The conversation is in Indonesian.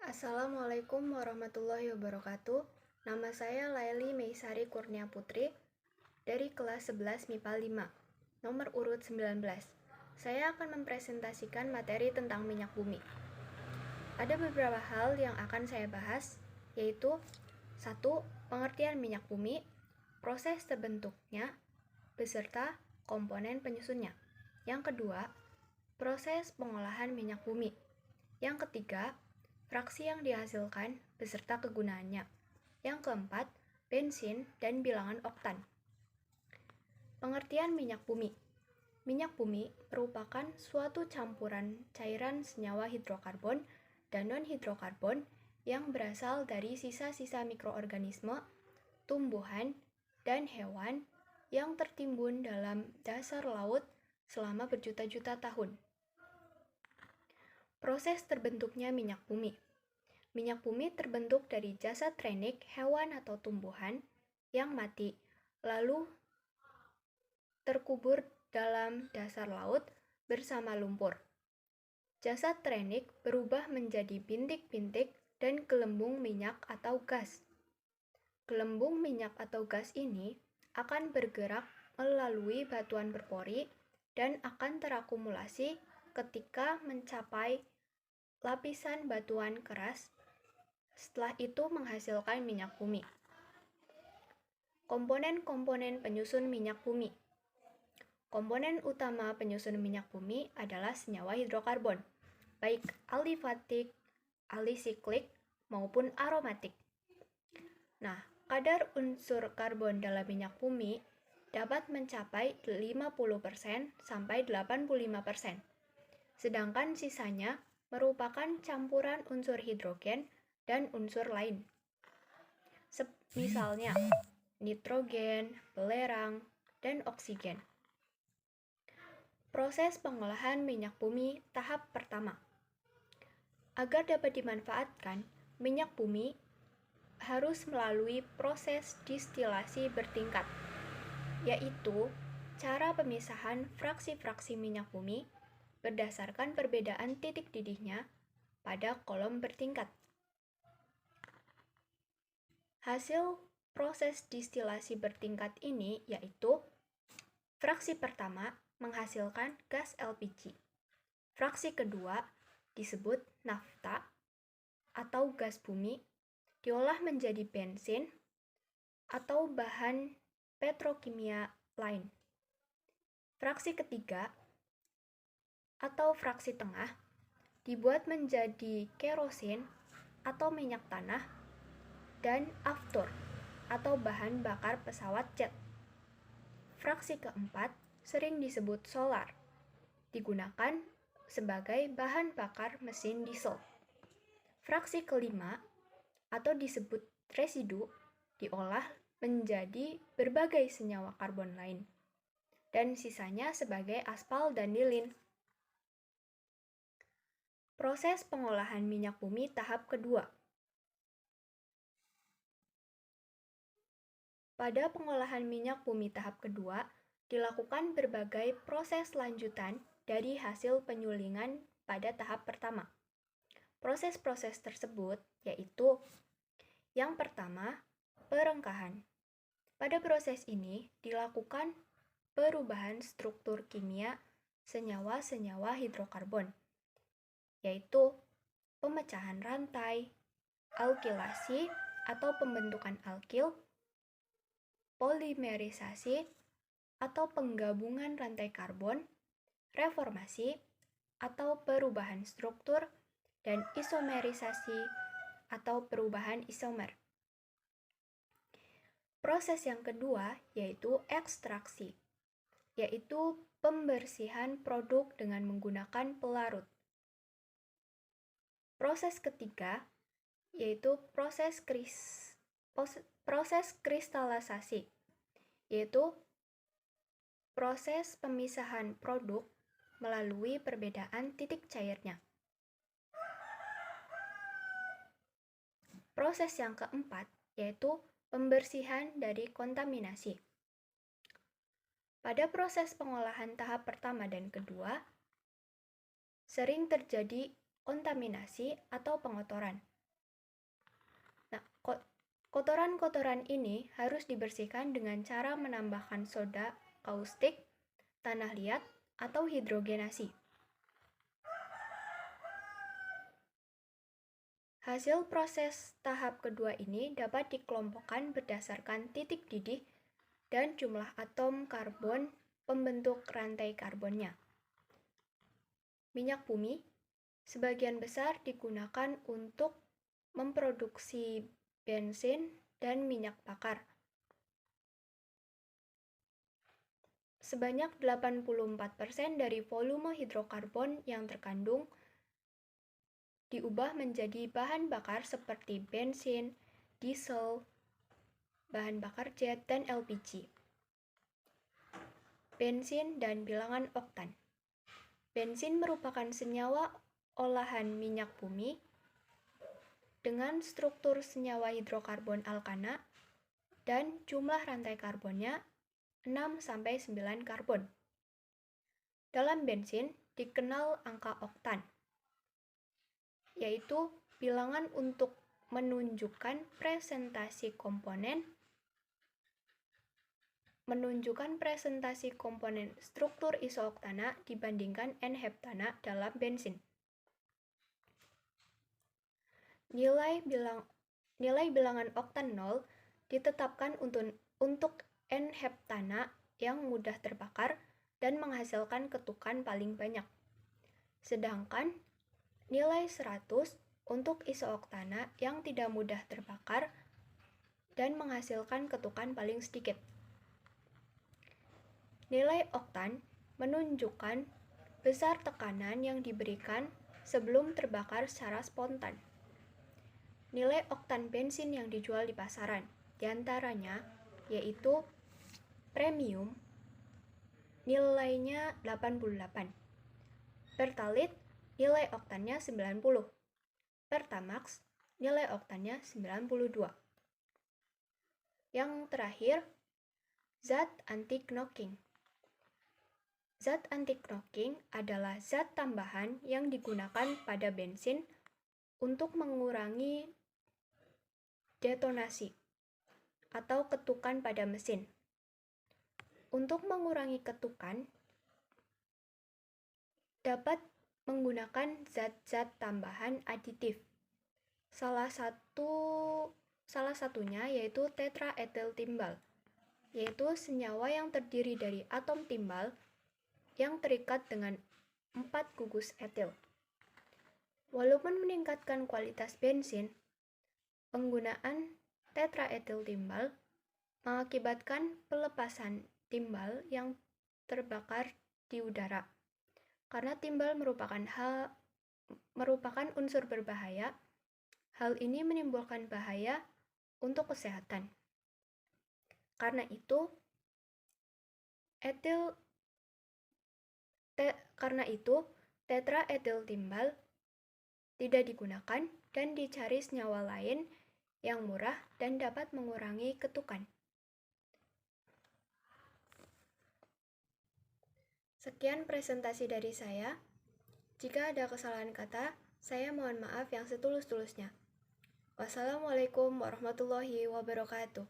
Assalamualaikum warahmatullahi wabarakatuh. Nama saya Laili Meisari Kurnia Putri dari kelas 11 MIPA 5, nomor urut 19. Saya akan mempresentasikan materi tentang minyak bumi. Ada beberapa hal yang akan saya bahas, yaitu 1. Pengertian minyak bumi, proses terbentuknya, beserta komponen penyusunnya. Yang kedua, proses pengolahan minyak bumi. Yang ketiga, fraksi yang dihasilkan beserta kegunaannya. Yang keempat, bensin dan bilangan oktan. Pengertian minyak bumi. Minyak bumi merupakan suatu campuran cairan senyawa hidrokarbon dan non-hidrokarbon yang berasal dari sisa-sisa mikroorganisme, tumbuhan, dan hewan yang tertimbun dalam dasar laut selama berjuta-juta tahun. Proses terbentuknya minyak bumi. Minyak bumi terbentuk dari jasad renik hewan atau tumbuhan yang mati, lalu terkubur dalam dasar laut bersama lumpur. Jasad renik berubah menjadi bintik-bintik dan gelembung minyak atau gas. Gelembung minyak atau gas ini akan bergerak melalui batuan berpori dan akan terakumulasi ketika mencapai lapisan batuan keras. Setelah itu menghasilkan minyak bumi. Komponen-komponen penyusun minyak bumi. Komponen utama penyusun minyak bumi adalah senyawa hidrokarbon, baik alifatik, alisiklik, maupun aromatik. Nah, kadar unsur karbon dalam minyak bumi dapat mencapai 50% sampai 85%. Sedangkan sisanya merupakan campuran unsur hidrogen dan unsur lain. Misalnya, nitrogen, belerang, dan oksigen. Proses pengolahan minyak bumi tahap pertama. Agar dapat dimanfaatkan, minyak bumi harus melalui proses distilasi bertingkat, yaitu cara pemisahan fraksi-fraksi minyak bumi berdasarkan perbedaan titik didihnya pada kolom bertingkat. Hasil proses distilasi bertingkat ini yaitu fraksi pertama menghasilkan gas LPG. Fraksi kedua disebut nafta atau gas bumi, diolah menjadi bensin atau bahan petrokimia lain. Fraksi ketiga atau fraksi tengah dibuat menjadi kerosin atau minyak tanah dan aftur atau bahan bakar pesawat jet. Fraksi keempat sering disebut solar, digunakan sebagai bahan bakar mesin diesel. Fraksi kelima atau disebut residu diolah menjadi berbagai senyawa karbon lain, dan sisanya sebagai aspal dan lilin. Proses pengolahan minyak bumi tahap kedua. Pada pengolahan minyak bumi tahap kedua, dilakukan berbagai proses lanjutan dari hasil penyulingan pada tahap pertama. Proses-proses tersebut yaitu yang pertama, perengkahan. Pada proses ini dilakukan perubahan struktur kimia senyawa-senyawa hidrokarbon, yaitu pemecahan rantai, alkilasi atau pembentukan alkil, polimerisasi atau penggabungan rantai karbon, reformasi atau perubahan struktur, dan isomerisasi atau perubahan isomer. Proses yang kedua yaitu ekstraksi, yaitu pembersihan produk dengan menggunakan pelarut. Proses ketiga yaitu proses kristalisasi, yaitu proses pemisahan produk melalui perbedaan titik cairnya. Proses yang keempat yaitu pembersihan dari kontaminasi. Pada proses pengolahan tahap pertama dan kedua, sering terjadi kontaminasi, atau pengotoran. Nah, kotoran-kotoran ini harus dibersihkan dengan cara menambahkan soda kaustik, tanah liat, atau hidrogenasi. Hasil proses tahap kedua ini dapat dikelompokkan berdasarkan titik didih dan jumlah atom karbon pembentuk rantai karbonnya. Minyak bumi sebagian besar digunakan untuk memproduksi bensin dan minyak bakar. Sebanyak 84% dari volume hidrokarbon yang terkandung diubah menjadi bahan bakar seperti bensin, diesel, bahan bakar jet, dan LPG. Bensin dan bilangan oktan. Bensin merupakan senyawa olahan minyak bumi dengan struktur senyawa hidrokarbon alkana dan jumlah rantai karbonnya 6-9 karbon. Dalam bensin dikenal angka oktan, yaitu bilangan untuk menunjukkan presentasi komponen struktur isooktana dibandingkan N-heptana dalam bensin. Nilai bilangan oktan 0 ditetapkan untuk N-heptana yang mudah terbakar dan menghasilkan ketukan paling banyak. Sedangkan nilai 100 untuk isooktana yang tidak mudah terbakar dan menghasilkan ketukan paling sedikit. Nilai oktan menunjukkan besar tekanan yang diberikan sebelum terbakar secara spontan. Nilai oktan bensin yang dijual di pasaran, diantaranya yaitu premium, nilainya 88. Pertalite, nilai oktannya 90. Pertamax, nilai oktannya 92. Yang terakhir, zat anti-knocking. Zat anti-knocking adalah zat tambahan yang digunakan pada bensin untuk mengurangi detonasi atau ketukan pada mesin. Untuk mengurangi ketukan, dapat menggunakan zat-zat tambahan aditif. Salah satunya yaitu tetraetil timbal, yaitu senyawa yang terdiri dari atom timbal yang terikat dengan 4 gugus etil. Walaupun meningkatkan kualitas bensin, penggunaan tetraetil timbal mengakibatkan pelepasan timbal yang terbakar di udara. Karena timbal merupakan unsur berbahaya, hal ini menimbulkan bahaya untuk kesehatan. Karena itu, tetraetil timbal tidak digunakan dan dicari senyawa lain yang murah dan dapat mengurangi ketukan. Sekian presentasi dari saya. Jika ada kesalahan kata, saya mohon maaf yang setulus-tulusnya. Wassalamualaikum warahmatullahi wabarakatuh.